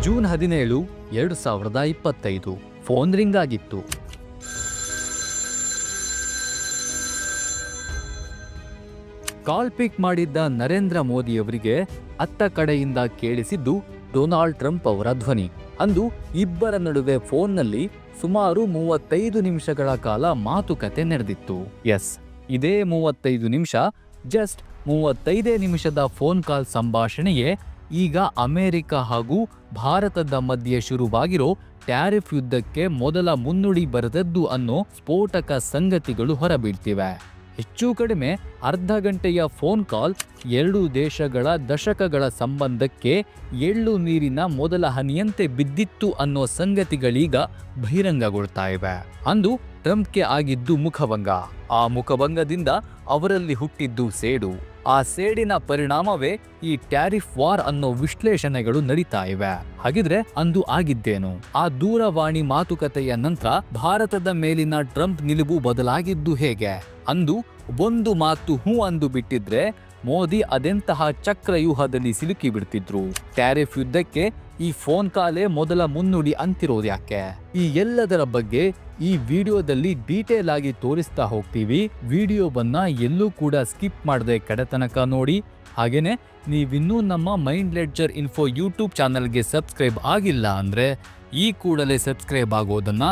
June 17, 2025 phone ring ಆಗಿತ್ತು. ಕಾಲ್ ಪಿಕ್ ಮಾಡಿದ್ದ ನರೇಂದ್ರ ಮೋದಿಯವರಿಗೆ ಅತ್ತ ಕಡೆಯಿಂದ ಕೇಳಿಸಿದ್ದು ಡೊನಾಲ್ಡ್ ಟ್ರಂಪ್ ಅವರ ಧ್ವನಿ. ಅಂದು ಇಬ್ಬರ ನಡುವೆ ಫೋನ್ನಲ್ಲಿ ಸುಮಾರು 35 ನಿಮಿಷಗಳ ಕಾಲ ಮಾತುಕತೆ ನಡೆದಿತ್ತು. ಎಸ್, ಇದೇ 35 ನಿಮಿಷ, ಜಸ್ಟ್ 35 ನಿಮಿಷದ ಫೋನ್ ಕಾಲ್ ಸಂಭಾಷಣೆಯೇ ಈಗ ಅಮೆರಿಕ ಹಾಗೂ ಭಾರತದ ಮಧ್ಯೆ ಶುರುವಾಗಿರೋ ಟ್ಯಾರಿಫ್ ಯುದ್ಧಕ್ಕೆ ಮೊದಲ ಮುನ್ನುಡಿ ಬರೆದದ್ದು ಅನ್ನೋ ಸ್ಫೋಟಕ ಸಂಗತಿಗಳು ಹೊರಬೀಳ್ತಿವೆ. ಹೆಚ್ಚು ಕಡಿಮೆ ಅರ್ಧ ಗಂಟೆಯ ಫೋನ್ ಕಾಲ್ ಎರಡು ದೇಶಗಳ ದಶಕಗಳ ಸಂಬಂಧಕ್ಕೆ ಎಳ್ಳು ನೀರಿನ ಮೊದಲ ಹನಿಯಂತೆ ಬಿದ್ದಿತ್ತು ಅನ್ನೋ ಸಂಗತಿಗಳೀಗ ಬಹಿರಂಗಗೊಳ್ತಾ ಇವೆ. ಅಂದು ಟ್ರಂಪ್ಗೆ ಆಗಿದ್ದು ಮುಖಭಂಗ. ಆ ಮುಖಭಂಗದಿಂದ ಅವರಲ್ಲಿ ಹುಟ್ಟಿದ್ದು ಸೇಡು. ಆ ಸೇಡಿನ ಪರಿಣಾಮವೇ ಈ ಟ್ಯಾರಿಫ್ ವಾರ್ ಅನ್ನೋ ವಿಶ್ಲೇಷಣೆಗಳು ನಡೀತಾ ಇವೆ. ಹಾಗಿದ್ರೆ ಅಂದು ಆಗಿದ್ದೇನು? ಆ ದೂರವಾಣಿ ಮಾತುಕತೆಯ ನಂತರ ಭಾರತದ ಮೇಲಿನ ಟ್ರಂಪ್ ನಿಲುವು ಬದಲಾಗಿದ್ದು ಹೇಗೆ? ಅಂದು ಒಂದು ಮಾತು ಹೂ ಅಂದು ಬಿಟ್ಟಿದ್ರೆ ಮೋದಿ ಅದೆಂತಹ ಚಕ್ರವ್ಯೂಹದಲ್ಲಿ ಸಿಲುಕಿ ಬಿಡ್ತಿದ್ರು. ಟ್ಯಾರಿಫ್ ಯುದ್ಧಕ್ಕೆ ಈ ಫೋನ್ ಕಾಲೇ ಮೊದಲ ಮುನ್ನುಡಿ ಅಂತಿರೋದು ಯಾಕೆ? ಈ ಎಲ್ಲದರ ಬಗ್ಗೆ ಈ ವಿಡಿಯೋದಲ್ಲಿ ಡೀಟೇಲ್ ಆಗಿ ತೋರಿಸ್ತಾ ಹೋಗ್ತೀವಿ. ವಿಡಿಯೋವನ್ನ ಎಲ್ಲೂ ಕೂಡ ಸ್ಕಿಪ್ ಮಾಡದೆ ಕಡೆತನಕ ನೋಡಿ. ಹಾಗೇನೆ ನೀವಿನ್ನೂ ನಮ್ಮ ಮೈಂಡ್ ಲೆಡ್ಜರ್ ಇನ್ಫೋ ಯೂಟ್ಯೂಬ್ ಚಾನಲ್ಗೆ ಸಬ್ಸ್ಕ್ರೈಬ್ ಆಗಿಲ್ಲ ಅಂದ್ರೆ ಈ ಕೂಡಲೇ ಸಬ್ಸ್ಕ್ರೈಬ್ ಆಗೋದನ್ನ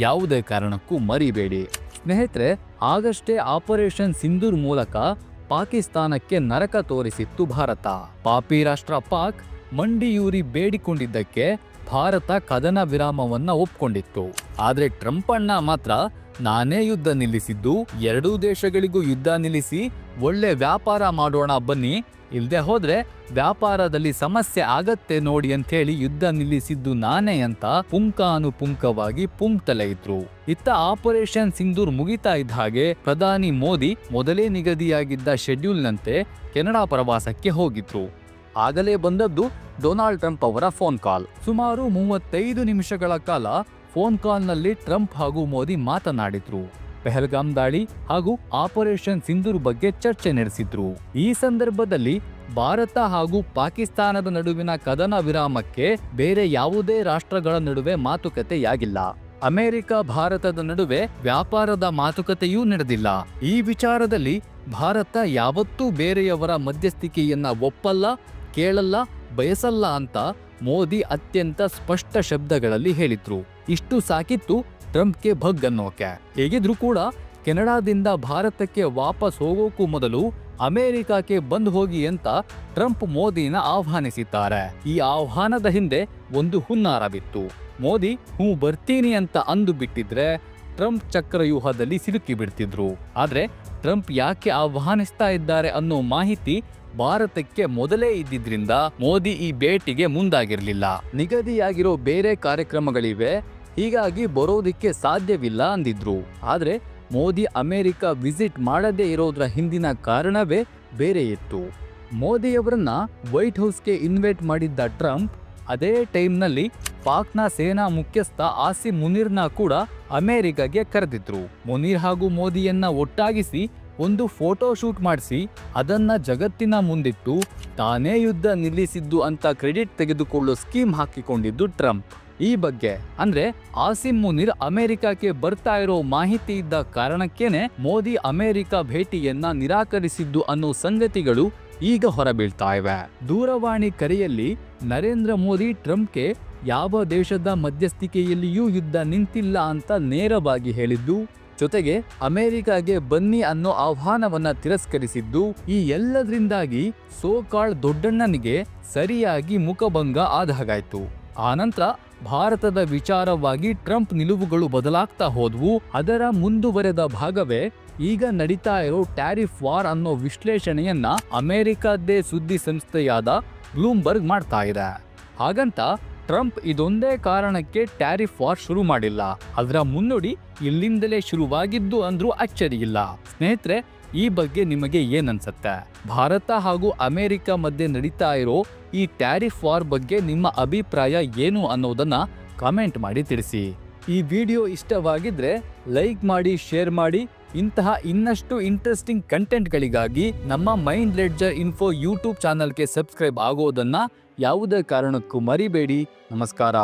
ಯಾವುದೇ ಕಾರಣಕ್ಕೂ ಮರಿಬೇಡಿ. ಸ್ನೇಹಿತರೆ, ಆಗಷ್ಟೇ ಆಪರೇಷನ್ ಸಿಂಧೂರ್ ಮೂಲಕ ಪಾಕಿಸ್ತಾನಕ್ಕೆ ನರಕ ತೋರಿಸಿತ್ತು ಭಾರತ. ಪಾಪಿ ರಾಷ್ಟ್ರ ಪಾಕ್ ಮಂಡಿಯೂರಿ ಬೇಡಿಕೊಂಡಿದ್ದಕ್ಕೆ ಭಾರತ ಕದನ ವಿರಾಮವನ್ನ ಒಪ್ಕೊಂಡಿತ್ತು. ಆದ್ರೆ ಟ್ರಂಪ್ ಅಣ್ಣ ಮಾತ್ರ ನಾನೇ ಯುದ್ಧ ನಿಲ್ಲಿಸಿದ್ದು, ಎರಡೂ ದೇಶಗಳಿಗೂ ಯುದ್ಧ ನಿಲ್ಲಿಸಿ ಒಳ್ಳೆ ವ್ಯಾಪಾರ ಮಾಡೋಣ ಬನ್ನಿ, ಇಲ್ದೆ ಹೋದ್ರೆ ವ್ಯಾಪಾರದಲ್ಲಿ ಸಮಸ್ಯೆ ಆಗತ್ತೆ ನೋಡಿ ಅಂತ ಹೇಳಿ ಯುದ್ಧ ನಿಲ್ಲಿಸಿದ್ದು ನಾನೇ ಅಂತ ಪುಂಖಾನುಪುಂಖವಾಗಿ ಪುಂಕ್ತಲೇ ಇದ್ರು. ಇತ್ತ ಆಪರೇಷನ್ ಸಿಂಧೂರ್ ಮುಗಿತಾ ಇದ್ದ ಹಾಗೆ ಪ್ರಧಾನಿ ಮೋದಿ ಮೊದಲೇ ನಿಗದಿಯಾಗಿದ್ದ ಶೆಡ್ಯೂಲ್ನಂತೆ ಕೆನಡಾ ಪ್ರವಾಸಕ್ಕೆ ಹೋಗಿದ್ರು. ಆಗಲೇ ಬಂದದ್ದು ಡೊನಾಲ್ಡ್ ಟ್ರಂಪ್ ಅವರ ಫೋನ್ ಕಾಲ್. ಸುಮಾರು 35 ನಿಮಿಷಗಳ ಕಾಲ ಫೋನ್ ಕಾಲ್ನಲ್ಲಿ ಟ್ರಂಪ್ ಹಾಗೂ ಮೋದಿ ಮಾತನಾಡಿದ್ರು. ಪೆಹಲ್ಗಾಮ್ ದಾಳಿ ಹಾಗೂ ಆಪರೇಷನ್ ಸಿಂಧೂರ್ ಬಗ್ಗೆ ಚರ್ಚೆ ನಡೆಸಿದ್ರು. ಈ ಸಂದರ್ಭದಲ್ಲಿ ಭಾರತ ಹಾಗೂ ಪಾಕಿಸ್ತಾನದ ನಡುವಿನ ಕದನ ವಿರಾಮಕ್ಕೆ ಬೇರೆ ಯಾವುದೇ ರಾಷ್ಟ್ರಗಳ ನಡುವೆ ಮಾತುಕತೆಯಾಗಿಲ್ಲ. ಅಮೆರಿಕ ಭಾರತದ ನಡುವೆ ವ್ಯಾಪಾರದ ಮಾತುಕತೆಯೂ ನಡೆದಿಲ್ಲ. ಈ ವಿಚಾರದಲ್ಲಿ ಭಾರತ ಯಾವತ್ತೂ ಬೇರೆಯವರ ಮಧ್ಯಸ್ಥಿಕೆಯನ್ನ ಒಪ್ಪಲ್ಲ, ಕೇಳಲ್ಲ, ಬಯಸಲ್ಲ ಅಂತ ಮೋದಿ ಅತ್ಯಂತ ಸ್ಪಷ್ಟ ಶಬ್ದಗಳಲ್ಲಿ ಹೇಳಿದ್ರು. ಇಷ್ಟು ಸಾಕಿತ್ತು ಟ್ರಂಪ್ಗೆ ಭಗ್ ಅನ್ನೋಕೆ. ಹೇಗಿದ್ರು ಕೂಡ ಕೆನಡಾದಿಂದ ಭಾರತಕ್ಕೆ ವಾಪಸ್ ಹೋಗೋಕ್ಕೂ ಮೊದಲು ಅಮೆರಿಕಕ್ಕೆ ಬಂದು ಹೋಗಿ ಅಂತ ಟ್ರಂಪ್ ಮೋದಿನ ಆಹ್ವಾನಿಸಿದ್ದಾರೆ. ಈ ಆಹ್ವಾನದ ಹಿಂದೆ ಒಂದು ಹುನ್ನಾರವಿತ್ತು. ಮೋದಿ ಬರ್ತೀನಿ ಅಂತ ಅಂದು ಬಿಟ್ಟಿದ್ರೆ ಟ್ರಂಪ್ ಚಕ್ರವ್ಯೂಹದಲ್ಲಿ ಸಿಲುಕಿ ಬಿಡ್ತಿದ್ರು. ಆದ್ರೆ ಟ್ರಂಪ್ ಯಾಕೆ ಆಹ್ವಾನಿಸ್ತಾ ಇದ್ದಾರೆ ಅನ್ನೋ ಮಾಹಿತಿ ಭಾರತಕ್ಕೆ ಮೊದಲೇ ಇದ್ದಿದ್ರಿಂದ ಮೋದಿ ಈ ಭೇಟಿಗೆ ಮುಂದಾಗಿರ್ಲಿಲ್ಲ. ನಿಗದಿಯಾಗಿರೋ ಬೇರೆ ಕಾರ್ಯಕ್ರಮಗಳಿವೆ, ಹೀಗಾಗಿ ಬರೋದಿಕ್ಕೆ ಸಾಧ್ಯವಿಲ್ಲ ಅಂದಿದ್ರು. ಆದ್ರೆ ಮೋದಿ ಅಮೆರಿಕ ವಿಸಿಟ್ ಮಾಡದೇ ಇರೋದ್ರ ಹಿಂದಿನ ಕಾರಣವೇ ಬೇರೆ ಇತ್ತು. ಮೋದಿಯವರನ್ನ ವೈಟ್ ಹೌಸ್ಗೆ ಇನ್ವೈಟ್ ಮಾಡಿದ್ದ ಟ್ರಂಪ್ ಅದೇ ಟೈಮ್ನಲ್ಲಿ ಪಾಕ್ನ ಸೇನಾ ಮುಖ್ಯಸ್ಥ ಆಸಿಮ್ ಮುನೀರ್ನ ಕೂಡ ಅಮೆರಿಕಗೆ ಕರೆದಿದ್ರು. ಮುನೀರ್ ಹಾಗೂ ಮೋದಿಯನ್ನ ಒಟ್ಟಾಗಿಸಿ ಒಂದು ಫೋಟೋ ಶೂಟ್ ಮಾಡಿಸಿ ಅದನ್ನ ಜಗತ್ತಿನ ಮುಂದಿಟ್ಟು ತಾನೇ ಯುದ್ಧ ನಿಲ್ಲಿಸಿದ್ದು ಅಂತ ಕ್ರೆಡಿಟ್ ತೆಗೆದುಕೊಳ್ಳೋ ಸ್ಕೀಮ್ ಹಾಕಿಕೊಂಡಿದ್ದು ಟ್ರಂಪ್. ಈ ಬಗ್ಗೆ ಅಂದ್ರೆ ಆಸಿಮ್ ಮುನೀರ್ ಅಮೆರಿಕಕ್ಕೆ ಬರ್ತಾ ಇರೋ ಮಾಹಿತಿ ಇದ್ದ ಕಾರಣಕ್ಕೇನೆ ಮೋದಿ ಅಮೆರಿಕ ಭೇಟಿಯನ್ನ ನಿರಾಕರಿಸಿದ್ದು ಅನ್ನೋ ಸಂಗತಿಗಳು ಈಗ ಹೊರಬೀಳ್ತಾ ಇವೆ. ದೂರವಾಣಿ ಕರೆಯಲ್ಲಿ ನರೇಂದ್ರ ಮೋದಿ ಟ್ರಂಪ್ಗೆ ಯಾವ ದೇಶದ ಮಧ್ಯಸ್ಥಿಕೆಯಲ್ಲಿಯೂ ಯುದ್ಧ ನಿಂತಿಲ್ಲ ಅಂತ ನೇರವಾಗಿ ಹೇಳಿದ್ದು, ಜೊತೆಗೆ ಅಮೆರಿಕಾಗೆ ಬನ್ನಿ ಅನ್ನೋ ಆಹ್ವಾನವನ್ನ ತಿರಸ್ಕರಿಸಿದ್ದು, ಈ ಎಲ್ಲದರಿಂದಾಗಿ ಸೋಕಾಳ್ ದೊಡ್ಡಣ್ಣನಿಗೆ ಸರಿಯಾಗಿ ಮುಖಭಂಗ ಆದ ಹಾಗಾಯ್ತು. ಆನಂತರ ಭಾರತದ ವಿಚಾರವಾಗಿ ಟ್ರಂಪ್ ನಿಲುವುಗಳು ಬದಲಾಗ್ತಾ ಹೋದ್ವು. ಅದರ ಮುಂದುವರೆದ ಭಾಗವೇ ಈಗ ನಡೀತಾ ಇರೋ ಟ್ಯಾರಿಫ್ ವಾರ್ ಅನ್ನೋ ವಿಶ್ಲೇಷಣೆಯನ್ನ ಅಮೆರಿಕದ್ದೇ ಸುದ್ದಿ ಸಂಸ್ಥೆಯಾದ ಬ್ಲೂಮ್ಬರ್ಗ್ ಮಾಡ್ತಾ ಇದೆ. ಹಾಗಂತ ಟ್ರಂಪ್ ಇದೊಂದೇ ಕಾರಣಕ್ಕೆ ಟ್ಯಾರಿಫ್ ವಾರ್ ಶುರು ಮಾಡಿಲ್ಲ, ಅದರ ಮುನ್ನುಡಿ ಇಲ್ಲಿಂದಲೇ ಶುರುವಾಗಿದ್ದು ಅಂದ್ರೂ ಅಚ್ಚರಿಯಿಲ್ಲ. ಸ್ನೇಹಿತರೆ, ಈ ಬಗ್ಗೆ ನಿಮಗೆ ಏನನ್ಸುತ್ತೆ? ಭಾರತ ಹಾಗೂ ಅಮೆರಿಕ ಮಧ್ಯೆ ನಡೀತಾ ಇರೋ ಈ ಟ್ಯಾರಿಫ್ ವಾರ್ ಬಗ್ಗೆ ನಿಮ್ಮ ಅಭಿಪ್ರಾಯ ಏನು ಅನ್ನೋದನ್ನ ಕಾಮೆಂಟ್ ಮಾಡಿ ತಿಳಿಸಿ. ಈ ವಿಡಿಯೋ ಇಷ್ಟವಾಗಿದ್ರೆ ಲೈಕ್ ಮಾಡಿ, ಶೇರ್ ಮಾಡಿ ಇಂತಹ ಇನ್ನಷ್ಟು ಇಂಟ್ರೆಸ್ಟಿಂಗ್ ಕಂಟೆಂಟ್ಗಳಿಗಾಗಿ ನಮ್ಮ ಮೈಂಡ್ ಲೆಡ್ಜರ್ ಇನ್ಫೋ ಯೂಟ್ಯೂಬ್ ಚಾನಲ್ಗೆ ಸಬ್ಸ್ಕ್ರೈಬ್ ಆಗೋದನ್ನ ಯಾವುದೇ ಕಾರಣಕ್ಕೂ ಮರಿಬೇಡಿ. ನಮಸ್ಕಾರ.